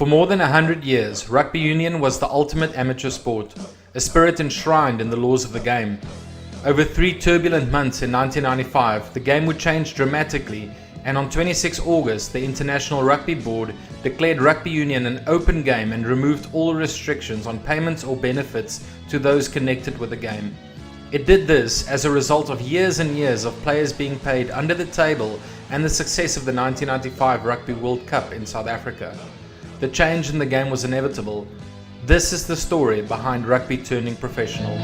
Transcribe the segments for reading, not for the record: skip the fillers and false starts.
For more than 100 years, rugby union was the ultimate amateur sport, a spirit enshrined in the laws of the game. Over 3 turbulent months in 1995, the game would change dramatically, and on 26 August, the International Rugby Board declared rugby union an open game and removed all restrictions on payments or benefits to those connected with the game. It did this as a result of years and years of players being paid under the table and the success of the 1995 Rugby World Cup in South Africa. The change in the game was inevitable. This is the story behind rugby turning professional.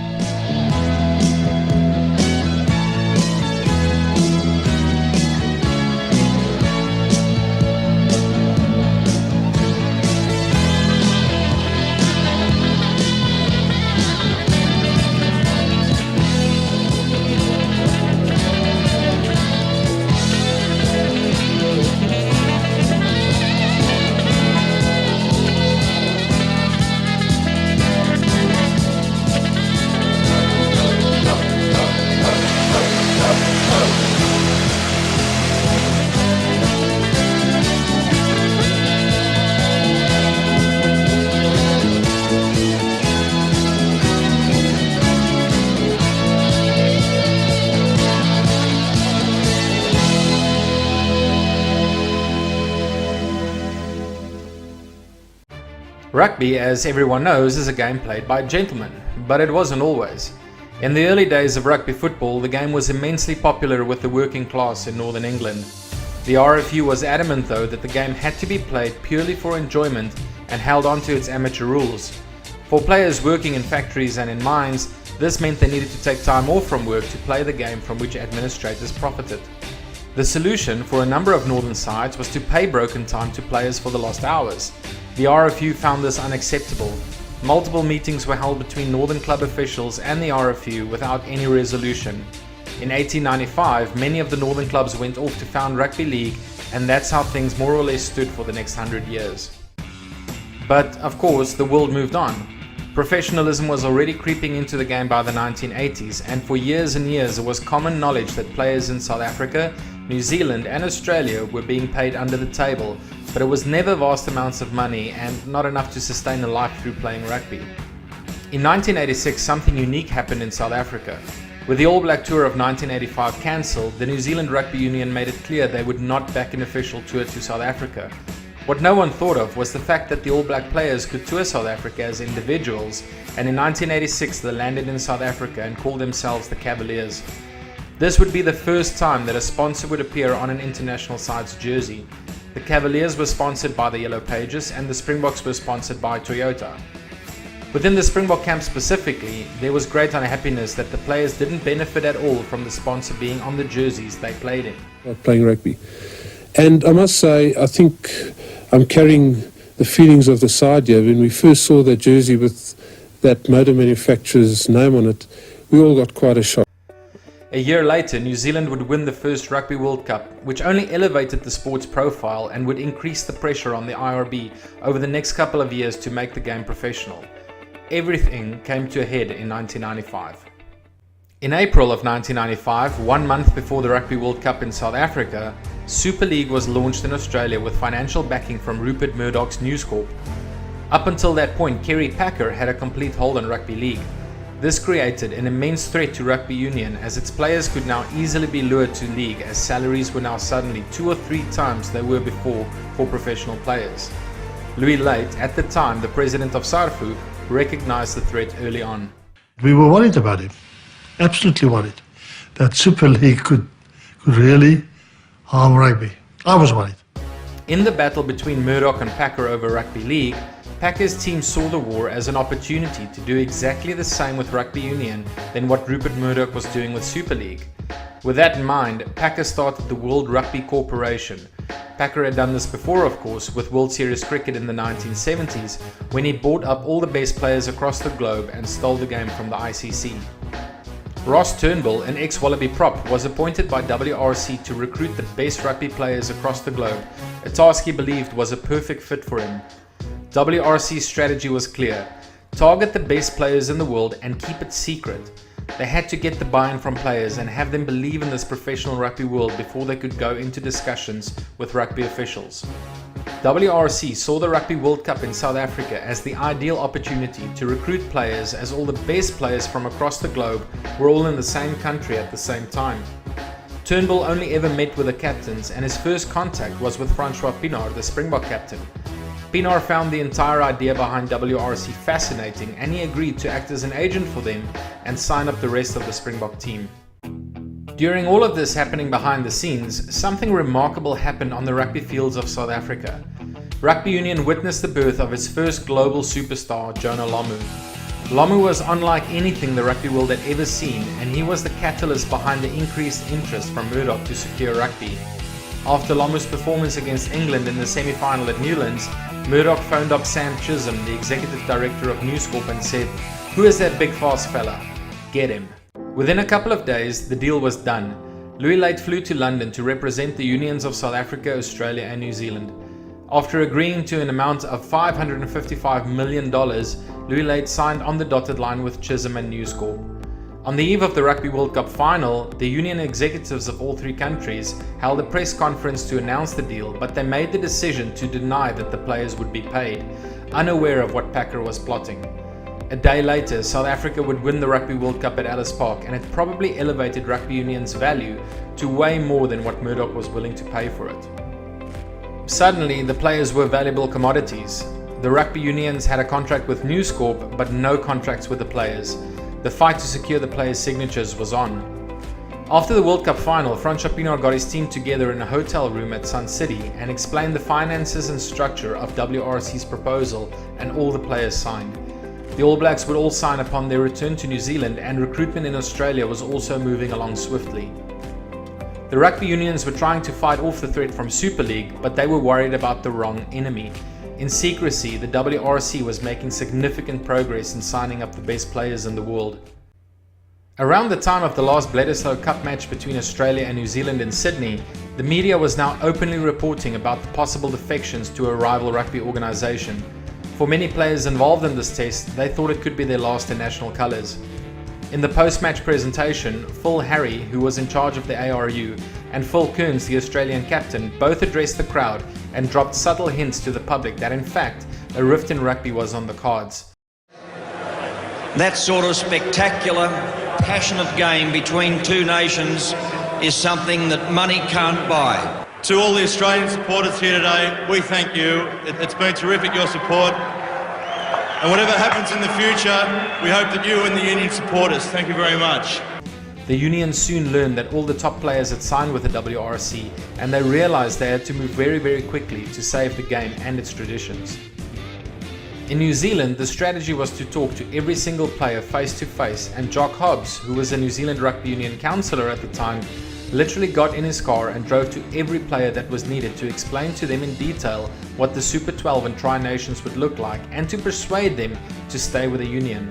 Rugby, as everyone knows, is a game played by gentlemen, but it wasn't always. In the early days of rugby football, the game was immensely popular with the working class in northern England. The RFU was adamant though that the game had to be played purely for enjoyment and held on to its amateur rules. For players working in factories and in mines, this meant they needed to take time off from work to play the game from which administrators profited. The solution for a number of northern sides was to pay broken time to players for the lost hours. The RFU found this unacceptable. Multiple meetings were held between Northern Club officials and the RFU without any resolution. In 1895, many of the Northern clubs went off to found Rugby League, and that's how things more or less stood for the next 100 years. But, of course, the world moved on. Professionalism was already creeping into the game by the 1980s, and for years and years it was common knowledge that players in South Africa, New Zealand and Australia were being paid under the table, but it was never vast amounts of money and not enough to sustain a life through playing rugby. In 1986, something unique happened in South Africa. With the All Black Tour of 1985 cancelled, the New Zealand Rugby Union made it clear they would not back an official tour to South Africa. What no one thought of was the fact that the All Black players could tour South Africa as individuals, and in 1986 they landed in South Africa and called themselves the Cavaliers. This would be the first time that a sponsor would appear on an international side's jersey. The Cavaliers were sponsored by the Yellow Pages and the Springboks were sponsored by Toyota. Within the Springbok camp specifically, there was great unhappiness that the players didn't benefit at all from the sponsor being on the jerseys they played in. Playing rugby. And I must say, I think I'm carrying the feelings of the side here. When we first saw that jersey with that motor manufacturer's name on it, we all got quite a shock. A year later, New Zealand would win the first Rugby World Cup, which only elevated the sport's profile and would increase the pressure on the IRB over the next couple of years to make the game professional. Everything came to a head in 1995. In April of 1995, 1 month before the Rugby World Cup in South Africa, Super League was launched in Australia with financial backing from Rupert Murdoch's News Corp. Up until that point, Kerry Packer had a complete hold on Rugby League. This created an immense threat to rugby union as its players could now easily be lured to league as salaries were now suddenly 2 or 3 times they were before for professional players. Louis Late, at the time the president of SARFU, recognized the threat early on. We were worried about it, absolutely worried, that Super League could really harm rugby. I was worried. In the battle between Murdoch and Packer over Rugby League, Packer's team saw the war as an opportunity to do exactly the same with rugby union than what Rupert Murdoch was doing with Super League. With that in mind, Packer started the World Rugby Corporation. Packer had done this before, of course, with World Series cricket in the 1970s, when he bought up all the best players across the globe and stole the game from the ICC. Ross Turnbull, an ex-Wallaby prop, was appointed by WRC to recruit the best rugby players across the globe, a task he believed was a perfect fit for him. WRC's strategy was clear: target the best players in the world and keep it secret. They had to get the buy-in from players and have them believe in this professional rugby world before they could go into discussions with rugby officials. WRC saw the Rugby World Cup in South Africa as the ideal opportunity to recruit players, as all the best players from across the globe were all in the same country at the same time. Turnbull only ever met with the captains, and his first contact was with Francois Pienaar, the Springbok captain. Pienaar found the entire idea behind WRC fascinating, and he agreed to act as an agent for them and sign up the rest of the Springbok team. During all of this happening behind the scenes, something remarkable happened on the rugby fields of South Africa. Rugby Union witnessed the birth of its first global superstar, Jonah Lamu. Lamu was unlike anything the rugby world had ever seen, and he was the catalyst behind the increased interest from Murdoch to secure rugby. After Lamu's performance against England in the semi-final at Newlands, Murdoch phoned up Sam Chisholm, the executive director of News Corp, and said, "Who is that big fast fella? Get him." Within a couple of days, the deal was done. Louis Luyt flew to London to represent the unions of South Africa, Australia and New Zealand. After agreeing to an amount of $555 million, Louis Luyt signed on the dotted line with Chisholm and News Corp. On the eve of the Rugby World Cup final, the union executives of all three countries held a press conference to announce the deal, but they made the decision to deny that the players would be paid, unaware of what Packer was plotting. A day later, South Africa would win the Rugby World Cup at Ellis Park, and it probably elevated rugby union's value to way more than what Murdoch was willing to pay for it. Suddenly, the players were valuable commodities. The rugby unions had a contract with News Corp, but no contracts with the players. The fight to secure the players' signatures was on. After the World Cup final, Francois Pienaar got his team together in a hotel room at Sun City and explained the finances and structure of WRC's proposal, and all the players signed. The All Blacks would all sign upon their return to New Zealand, and recruitment in Australia was also moving along swiftly. The rugby unions were trying to fight off the threat from Super League, but they were worried about the wrong enemy. In secrecy, the WRC was making significant progress in signing up the best players in the world. Around the time of the last Bledisloe Cup match between Australia and New Zealand in Sydney, the media was now openly reporting about the possible defections to a rival rugby organisation. For many players involved in this test, they thought it could be their last in national colours. In the post-match presentation, Phil Harry, who was in charge of the ARU, and Phil Kearns, the Australian captain, both addressed the crowd and dropped subtle hints to the public that in fact a rift in rugby was on the cards. That sort of spectacular, passionate game between two nations is something that money can't buy. To all the Australian supporters here today, we thank you. It's been terrific, your support. And whatever happens in the future, we hope that you and the union support us. Thank you very much. The union soon learned that all the top players had signed with the WRC, and they realized they had to move very quickly to save the game and its traditions. In New Zealand, the strategy was to talk to every single player face to face, and Jock Hobbs, who was a New Zealand Rugby Union councillor at the time, literally got in his car and drove to every player that was needed to explain to them in detail what the Super 12 and Tri-Nations would look like, and to persuade them to stay with the union.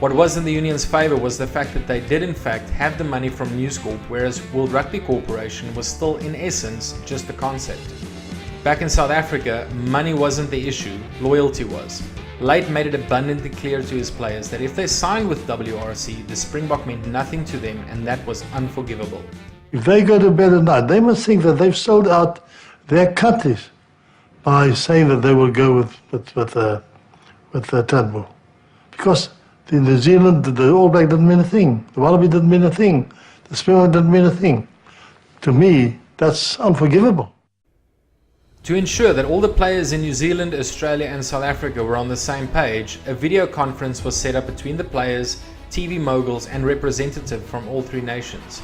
What was in the union's favour was the fact that they did in fact have the money from News Corp, whereas World Rugby Corporation was still in essence just a concept. Back in South Africa, money wasn't the issue, loyalty was. Luyt made it abundantly clear to his players that if they signed with WRC, the Springbok meant nothing to them, and that was unforgivable. If they go to bed at night, they must think that they've sold out their countries by saying that they will go with Turnbull. Because in New Zealand, the All Black didn't mean a thing. The Wallaby didn't mean a thing. The Springbok didn't mean a thing. To me, that's unforgivable. To ensure that all the players in New Zealand, Australia and South Africa were on the same page, a video conference was set up between the players, TV moguls and representatives from all three nations.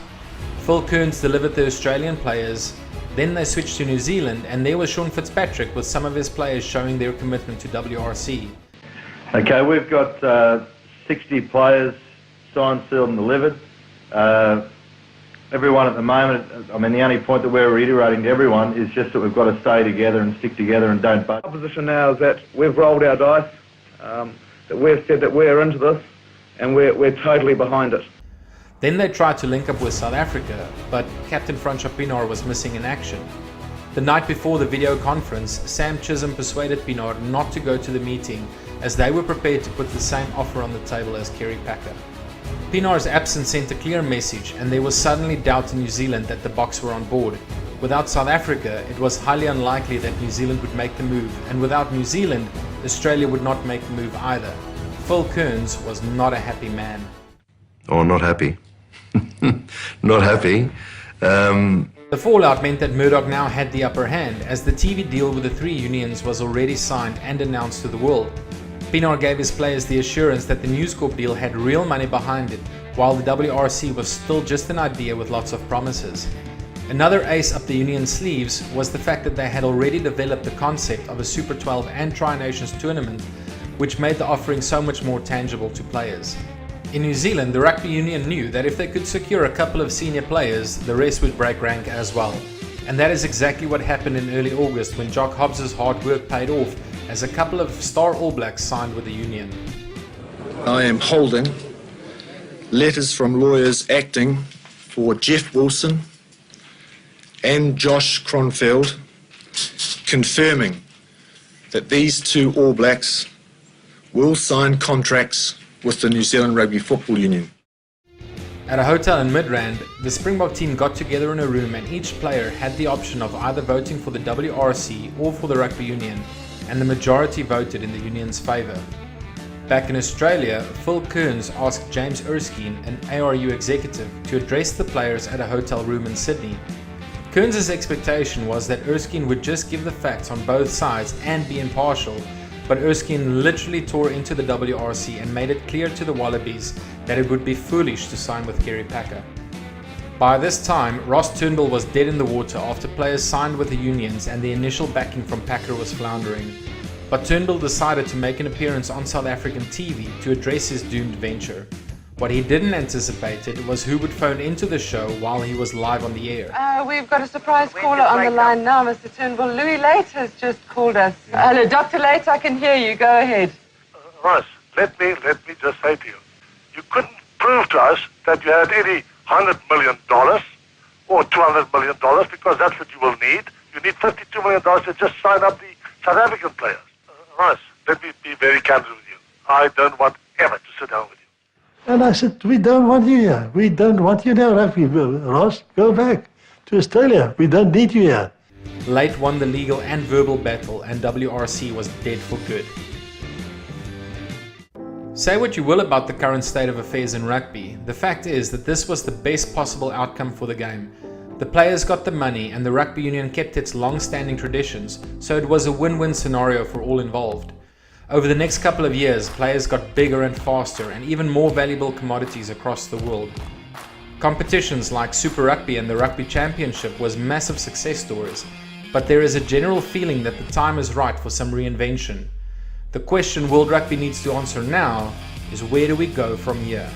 Phil Kearns delivered the Australian players, then they switched to New Zealand, and there was Sean Fitzpatrick with some of his players showing their commitment to WRC. Okay, we've got 60 players signed, sealed and delivered. Everyone at the moment, I mean, the only point that we're reiterating to everyone is just that we've got to stay together and stick together and don't budge. Our position now is that we've rolled our dice, that we've said that we're into this, and we're totally behind it. Then they tried to link up with South Africa, but Captain Francois Pienaar was missing in action. The night before the video conference, Sam Chisholm persuaded Pienaar not to go to the meeting, as they were prepared to put the same offer on the table as Kerry Packer. Pienaar's absence sent a clear message, and there was suddenly doubt in New Zealand that the Boks were on board. Without South Africa, it was highly unlikely that New Zealand would make the move, and without New Zealand, Australia would not make the move either. Phil Kearns was not a happy man. Oh, not happy. Not happy. The fallout meant that Murdoch now had the upper hand, as the TV deal with the three unions was already signed and announced to the world. Pienaar gave his players the assurance that the News Corp deal had real money behind it, while the WRC was still just an idea with lots of promises. Another ace up the union's sleeves was the fact that they had already developed the concept of a Super 12 and Tri-Nations tournament, which made the offering so much more tangible to players. In New Zealand, the rugby union knew that if they could secure a couple of senior players, the rest would break rank as well. And that is exactly what happened in early August when Jock Hobbs's hard work paid off as a couple of star All Blacks signed with the union. I am holding letters from lawyers acting for Jeff Wilson and Josh Kronfeld confirming that these two All Blacks will sign contracts with the New Zealand Rugby Football Union. At a hotel in Midrand, the Springbok team got together in a room and each player had the option of either voting for the WRC or for the Rugby Union, and the majority voted in the union's favour. Back in Australia, Phil Kearns asked James Erskine, an ARU executive, to address the players at a hotel room in Sydney. Kearns' expectation was that Erskine would just give the facts on both sides and be impartial, but Erskine literally tore into the WRC and made it clear to the Wallabies that it would be foolish to sign with Kerry Packer. By this time, Ross Turnbull was dead in the water after players signed with the unions and the initial backing from Packer was floundering. But Turnbull decided to make an appearance on South African TV to address his doomed venture. What he didn't anticipate was who would phone into the show while he was live on the air. We've got a surprise caller on the line now, Mr. Turnbull. Louis Late has just called us. Hello, Dr. Late, I can hear you. Go ahead. Ross, let me just say to you, you couldn't prove to us that you had any $100 million or $200 million because that's what you will need. You need $52 million to just sign up the South African players. Ross, let me be very candid with you. I don't want ever to sit down with you. And I said, we don't want you here. We don't want you now, Rugby. Ross, go back to Australia. We don't need you here. Late won the legal and verbal battle and WRC was dead for good. Say what you will about the current state of affairs in rugby, the fact is that this was the best possible outcome for the game. The players got the money and the rugby union kept its long-standing traditions, so it was a win-win scenario for all involved. Over the next couple of years, players got bigger and faster and even more valuable commodities across the world. Competitions like Super Rugby and the Rugby Championship was massive success stories, but there is a general feeling that the time is right for some reinvention. The question World Rugby needs to answer now is, where do we go from here?